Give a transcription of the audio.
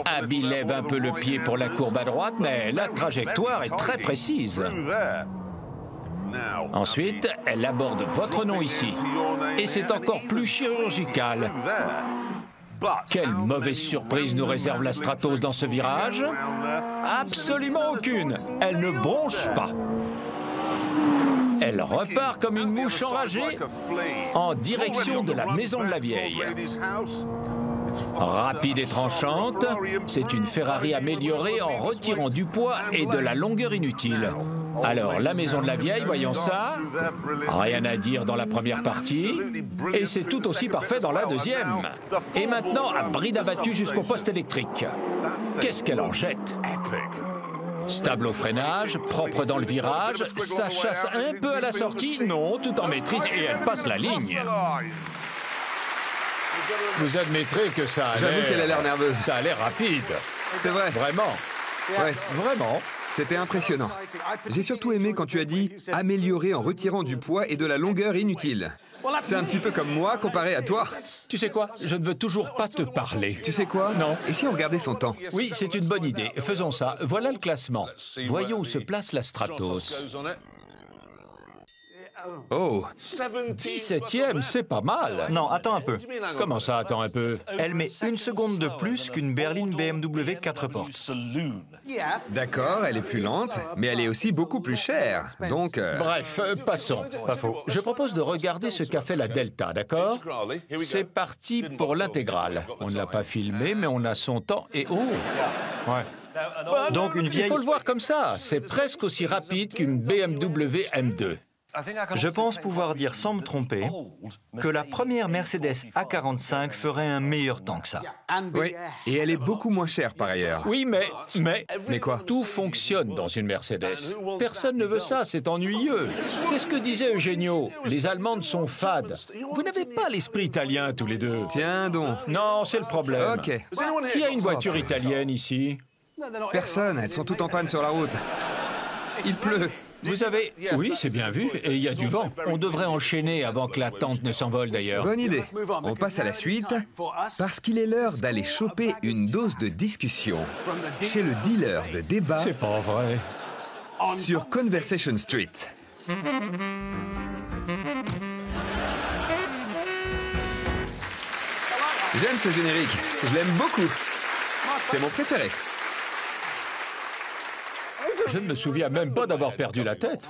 Abby lève un peu le pied pour la courbe à droite, mais la trajectoire est très précise. Ensuite, elle aborde votre nom ici. Et c'est encore plus chirurgical. Quelle mauvaise surprise nous réserve la Stratos dans ce virage? Absolument aucune. Elle ne bronche pas. Elle repart comme une mouche enragée en direction de la maison de la vieille. Rapide et tranchante, c'est une Ferrari améliorée en retirant du poids et de la longueur inutile. Alors, la maison de la vieille, voyons ça. Rien à dire dans la première partie. Et c'est tout aussi parfait dans la deuxième. Et maintenant, à bride abattue jusqu'au poste électrique. Qu'est-ce qu'elle en jette? Stable au freinage, propre dans le virage, ça chasse un peu à la sortie, non, tout en maîtrise, et elle passe la ligne. Vous admettrez que ça a l'air... J'avoue qu'elle a l'air nerveuse. Ça a l'air rapide. C'est vrai. Vraiment. Ouais. Vraiment. C'était impressionnant. J'ai surtout aimé quand tu as dit « améliorer en retirant du poids et de la longueur inutile ». C'est un petit peu comme moi comparé à toi. Tu sais quoi? Je ne veux toujours pas te parler. Tu sais quoi? Non. Et si on regardait son temps? Oui, c'est une bonne idée. Faisons ça. Voilà le classement. Voyons où se place la Stratos. Oh, 17e, c'est pas mal. Non, attends un peu. Comment ça, attends un peu? Elle met une seconde de plus qu'une berline BMW 4 portes. d'accord, elle est plus lente, mais elle est aussi beaucoup plus chère. Donc, Bref, passons. Pas faux. Je propose de regarder ce qu'a fait la Delta, d'accord? C'est parti pour l'intégrale. On ne l'a pas filmé, mais on a son temps et oh! Ouais. Donc une Il vieille... faut le voir comme ça. C'est presque aussi rapide qu'une BMW M2. Je pense pouvoir dire sans me tromper que la première Mercedes A45 ferait un meilleur temps que ça. oui, et elle est beaucoup moins chère par ailleurs. Oui, mais quoi? tout fonctionne dans une Mercedes. Personne ne veut ça, c'est ennuyeux. C'est ce que disait Eugenio. Les Allemandes sont fades. Vous n'avez pas l'esprit italien tous les deux. Tiens donc. Non, c'est le problème. Ok. Qui a une voiture italienne ici? Personne, elles sont toutes en panne sur la route. Il pleut. Vous avez... Oui, c'est bien vu. Et il y a du vent. On devrait enchaîner avant que la tente ne s'envole d'ailleurs. Bonne idée. On passe à la suite, parce qu'il est l'heure d'aller choper une dose de discussion chez le dealer de débat C'est pas vrai. sur Conversation Street. J'aime ce générique, je l'aime beaucoup. C'est mon préféré. Je ne me souviens même pas d'avoir perdu la tête.